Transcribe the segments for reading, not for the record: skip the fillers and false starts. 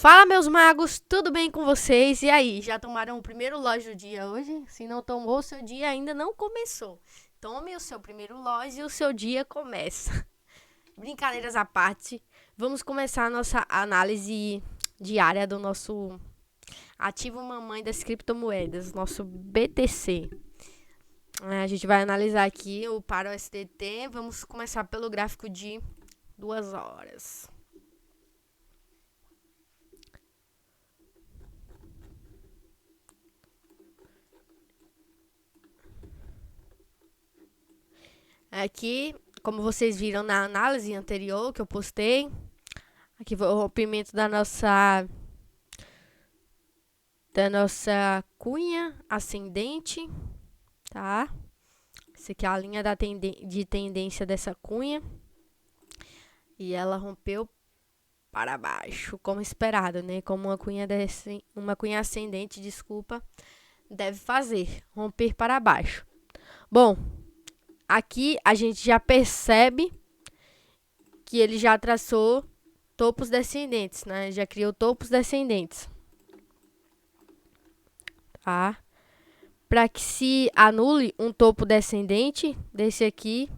Fala, meus magos, tudo bem com vocês? E aí, já tomaram o primeiro loja do dia hoje? Se não tomou, o seu dia ainda não começou. Tome o seu primeiro loja e o seu dia começa. Brincadeiras à parte, vamos começar a nossa análise diária do nosso ativo mamãe das criptomoedas, nosso BTC. A gente vai analisar aqui o para o SDT. Vamos começar pelo gráfico de 2 horas. Aqui, como vocês viram na análise anterior que eu postei, aqui foi o rompimento da nossa cunha ascendente, tá? Essa aqui é a linha de tendência dessa cunha. E ela rompeu para baixo, como esperado, né? Como uma cunha ascendente, desculpa, deve fazer, romper para baixo. Bom, aqui a gente já percebe que ele já traçou topos descendentes, né? Já criou topos descendentes. Tá? Para que se anule um topo descendente desse aqui,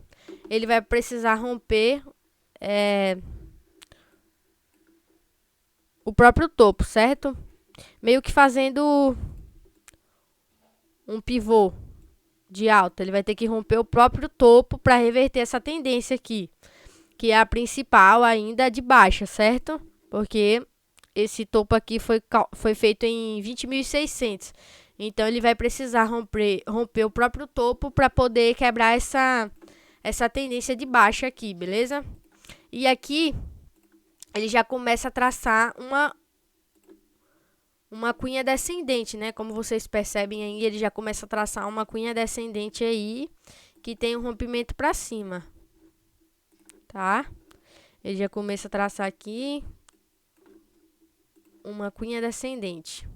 ele vai precisar romper o próprio topo, certo? Meio que fazendo um pivô de alta. Ele vai ter que romper o próprio topo para reverter essa tendência aqui, que é a principal ainda de baixa, certo? Porque esse topo aqui foi feito em 20.600. Então, ele vai precisar romper o próprio topo para poder quebrar essa tendência de baixa aqui, beleza? E aqui, ele já começa a traçar uma cunha descendente, né? Como vocês percebem aí, ele já começa a traçar uma cunha descendente aí, que tem um rompimento para cima, tá? Ele já começa a traçar aqui uma cunha descendente.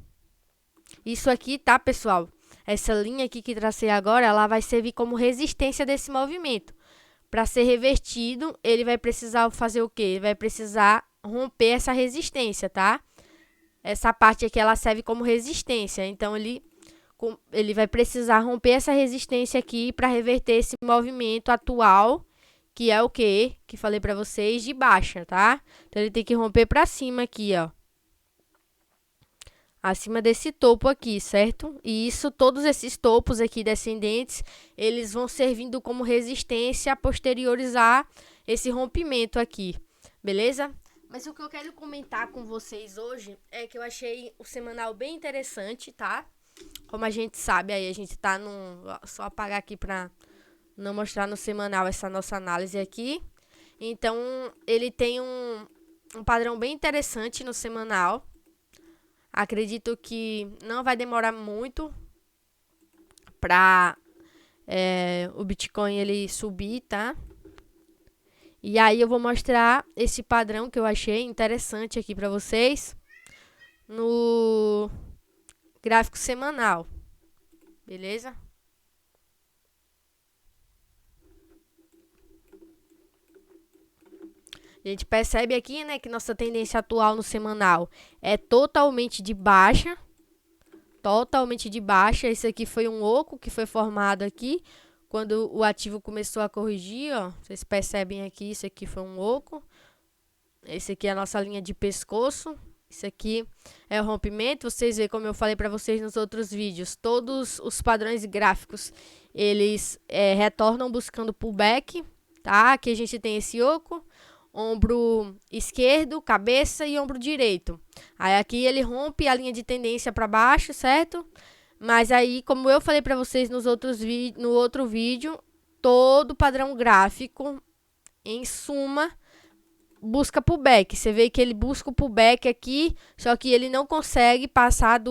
Isso aqui, tá, pessoal? Essa linha aqui que tracei agora, ela vai servir como resistência desse movimento. Para ser revertido, ele vai precisar fazer o quê? Ele vai precisar romper essa resistência, tá? Essa parte aqui, ela serve como resistência. Então, ele vai precisar romper essa resistência aqui para reverter esse movimento atual, que é o quê? Que falei para vocês, de baixa, tá? Então, ele tem que romper para cima aqui, ó. Acima desse topo aqui, certo? E todos esses topos aqui descendentes, eles vão servindo como resistência a posteriorizar esse rompimento aqui, beleza? Mas o que eu quero comentar com vocês hoje é que eu achei o semanal bem interessante, tá? Como a gente sabe, aí a gente tá só apagar aqui pra não mostrar no semanal essa nossa análise aqui. Então, ele tem um padrão bem interessante no semanal. Acredito que não vai demorar muito para o Bitcoin ele subir, tá? E aí eu vou mostrar esse padrão que eu achei interessante aqui para vocês no gráfico semanal, beleza? A gente percebe aqui, né, que nossa tendência atual no semanal é totalmente de baixa. Totalmente de baixa. Esse aqui foi um oco que foi formado aqui quando o ativo começou a corrigir, ó. Vocês percebem aqui, isso aqui foi um oco. Esse aqui é a nossa linha de pescoço. Isso aqui é o rompimento. Vocês veem, como eu falei para vocês nos outros vídeos, todos os padrões gráficos, eles retornam buscando pullback, tá? Aqui a gente tem esse oco, ombro esquerdo, cabeça e ombro direito. Aí aqui ele rompe a linha de tendência para baixo, certo? Mas aí, como eu falei para vocês no outro vídeo, todo padrão gráfico, em suma, busca pullback. Você vê que ele busca o pullback aqui, só que ele não consegue passar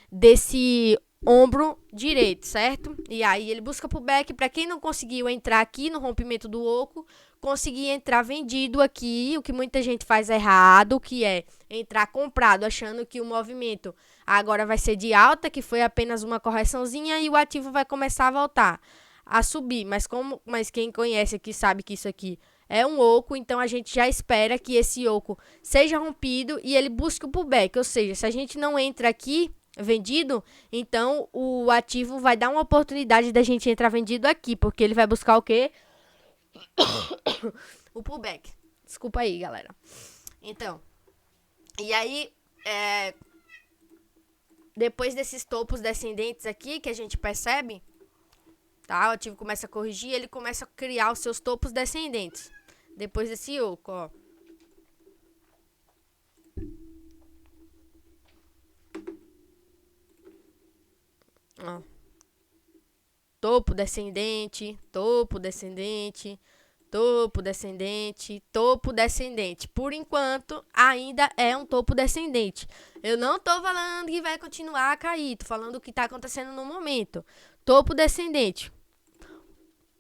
desse ombro direito, certo? E aí ele busca pullback. Para quem não conseguiu entrar aqui no rompimento do oco, conseguir entrar vendido aqui, o que muita gente faz errado, que é entrar comprado, achando que o movimento agora vai ser de alta, que foi apenas uma correçãozinha e o ativo vai começar a voltar a subir. Mas quem conhece aqui sabe que isso aqui é um oco, então a gente já espera que esse oco seja rompido e ele busque o pullback. Ou seja, se a gente não entra aqui vendido, então o ativo vai dar uma oportunidade da gente entrar vendido aqui, porque ele vai buscar o quê? O pullback. Desculpa aí, galera. Então, e aí, depois desses topos descendentes aqui que a gente percebe, tá? O ativo começa a corrigir, ele começa a criar os seus topos descendentes. Depois desse oco, ó. Ó. Topo descendente, topo descendente, topo descendente, topo descendente. Por enquanto, ainda é um topo descendente. Eu não tô falando que vai continuar a cair, tô falando o que tá acontecendo no momento. Topo descendente.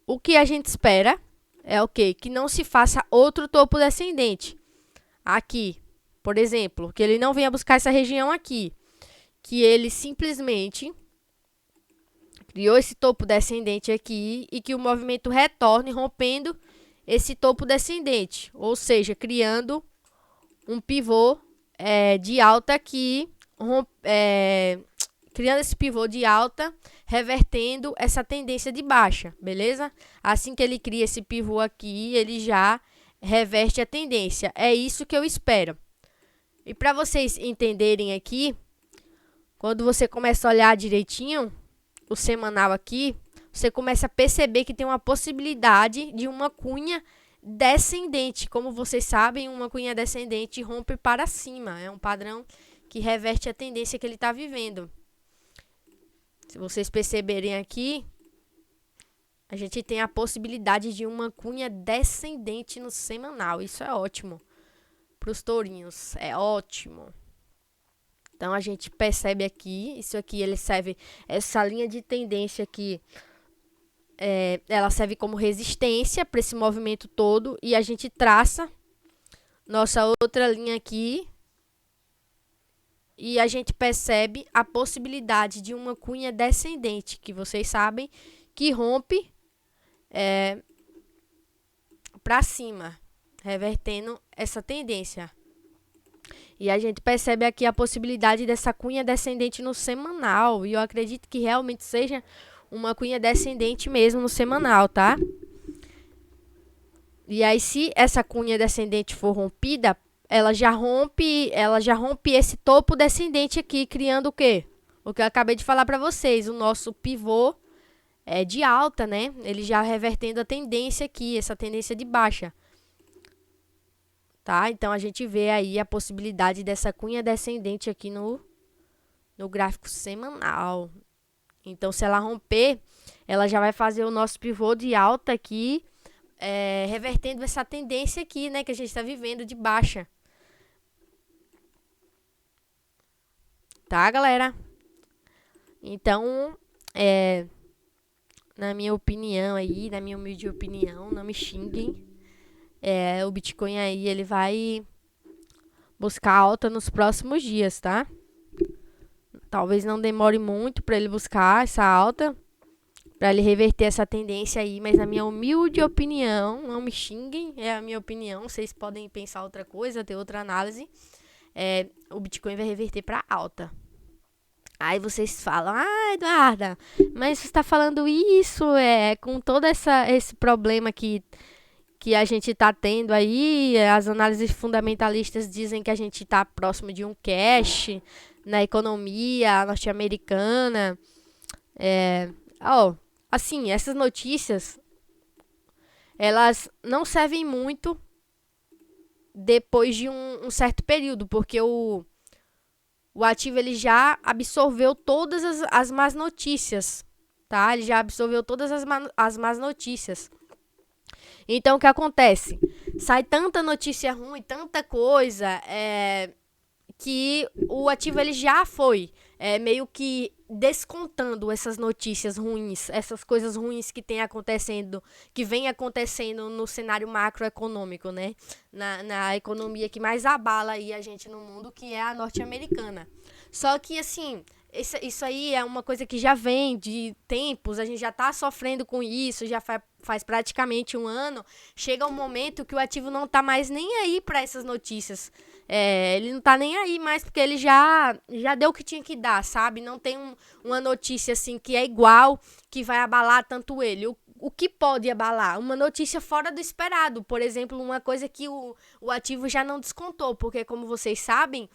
O que a gente espera é o quê? Que não se faça outro topo descendente. Aqui, por exemplo, que ele não venha buscar essa região aqui. Que ele simplesmente criou esse topo descendente aqui e que o movimento retorne rompendo esse topo descendente. Ou seja, criando um pivô de alta aqui, criando esse pivô de alta, revertendo essa tendência de baixa, beleza? Assim que ele cria esse pivô aqui, ele já reverte a tendência. É isso que eu espero. E para vocês entenderem aqui, quando você começa a olhar direitinho o semanal aqui, você começa a perceber que tem uma possibilidade de uma cunha descendente. Como vocês sabem, uma cunha descendente rompe para cima. É um padrão que reverte a tendência que ele está vivendo. Se vocês perceberem aqui, a gente tem a possibilidade de uma cunha descendente no semanal. Isso é ótimo para os tourinhos. É ótimo. Então, a gente percebe aqui, isso aqui ele serve, essa linha de tendência aqui, ela serve como resistência para esse movimento todo. E a gente traça nossa outra linha aqui. E a gente percebe a possibilidade de uma cunha descendente, que vocês sabem que rompe para cima, revertendo essa tendência. E a gente percebe aqui a possibilidade dessa cunha descendente no semanal. E eu acredito que realmente seja uma cunha descendente mesmo no semanal, tá? E aí, se essa cunha descendente for rompida, ela já rompe esse topo descendente aqui, criando o quê? O que eu acabei de falar para vocês, o nosso pivô de alta, né? Ele já revertendo a tendência aqui, essa tendência de baixa. Tá? Então, a gente vê aí a possibilidade dessa cunha descendente aqui no gráfico semanal. Então, se ela romper, ela já vai fazer o nosso pivô de alta aqui, revertendo essa tendência aqui, né? Que a gente está vivendo de baixa. Tá, galera? Então, na minha opinião aí, na minha humilde opinião, não me xinguem. O Bitcoin aí, ele vai buscar alta nos próximos dias, tá? Talvez não demore muito para ele buscar essa alta, para ele reverter essa tendência aí, mas na minha humilde opinião, não me xinguem, é a minha opinião, vocês podem pensar outra coisa, ter outra análise, o Bitcoin vai reverter para alta. Aí vocês falam, Eduarda, mas você está falando isso, com todo esse problema que a gente está tendo aí, as análises fundamentalistas dizem que a gente está próximo de um crash na economia norte-americana. Assim, essas notícias, elas não servem muito depois de um certo período, porque o ativo ele já absorveu todas as más notícias, tá? Ele já absorveu todas as más notícias. Então, o que acontece? Sai tanta notícia ruim, tanta coisa, que o ativo ele já foi meio que descontando essas notícias ruins, essas coisas ruins que vem acontecendo no cenário macroeconômico, né? Na economia que mais abala aí a gente no mundo, que é a norte-americana. Só que, assim, isso aí é uma coisa que já vem de tempos, a gente já está sofrendo com isso, já faz praticamente um ano, chega um momento que o ativo não tá mais nem aí para essas notícias. Ele não tá nem aí mais porque ele já deu o que tinha que dar, sabe? Não tem uma notícia assim que é igual, que vai abalar tanto ele. O que pode abalar? Uma notícia fora do esperado. Por exemplo, uma coisa que o ativo já não descontou, porque como vocês sabem,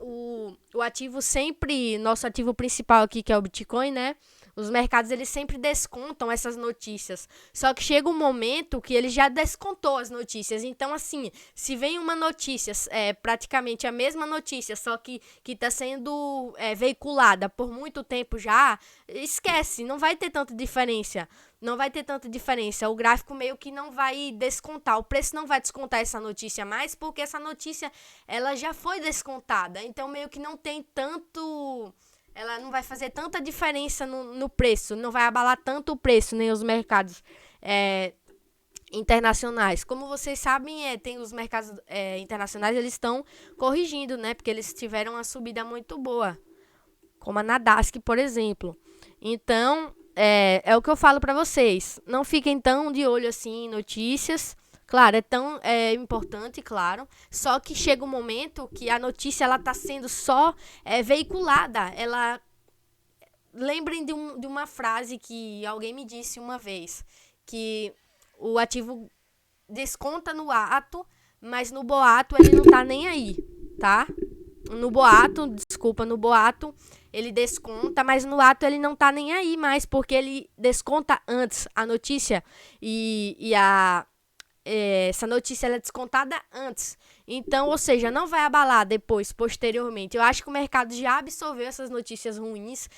o ativo sempre, nosso ativo principal aqui, que é o Bitcoin, né? Os mercados, eles sempre descontam essas notícias. Só que chega um momento que ele já descontou as notícias. Então, assim, se vem uma notícia, praticamente a mesma notícia, só que está sendo veiculada por muito tempo já, esquece, não vai ter tanta diferença. Não vai ter tanta diferença. O gráfico meio que não vai descontar. O preço não vai descontar essa notícia mais, porque essa notícia, ela já foi descontada. Então, meio que não tem tanto... Ela não vai fazer tanta diferença no preço, não vai abalar tanto o preço, nem os mercados internacionais. Como vocês sabem, tem os mercados internacionais, eles estão corrigindo, né? Porque eles tiveram uma subida muito boa, como a Nasdaq, por exemplo. Então, é o que eu falo para vocês. Não fiquem tão de olho assim em notícias. Claro, é importante, claro. Só que chega um momento que a notícia ela está sendo só veiculada. Lembrem de uma frase que alguém me disse uma vez, que o ativo desconta no ato, mas no boato ele não tá nem aí, tá? No boato ele desconta, mas no ato ele não tá nem aí mais, porque ele desconta antes a notícia essa notícia ela é descontada antes. Então, ou seja, não vai abalar depois, posteriormente. Eu acho que o mercado já absorveu essas notícias ruins,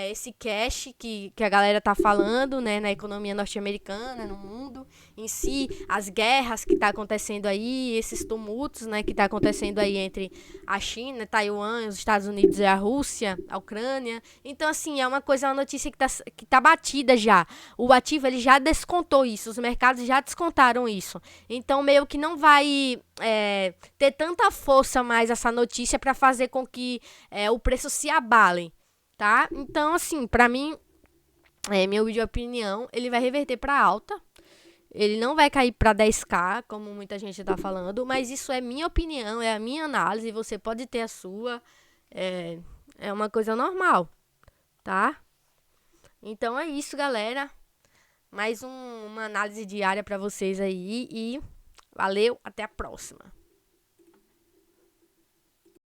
esse cash que a galera tá falando, né, na economia norte-americana, no mundo em si, as guerras que tá acontecendo aí, esses tumultos, né, que tá acontecendo aí entre a China, Taiwan, os Estados Unidos e a Rússia, a Ucrânia. Então, assim, uma notícia que tá batida já. O ativo, ele já descontou isso, os mercados já descontaram isso. Então, meio que não vai ter tanta força mais essa notícia para fazer com que o preço se abale, tá? Então, assim, para mim, minha opinião, ele vai reverter para alta. Ele não vai cair para 10k, como muita gente está falando, mas isso é minha opinião, é a minha análise, você pode ter a sua. É uma coisa normal, tá? Então é isso, galera. Mais uma análise diária para vocês aí e valeu, até a próxima.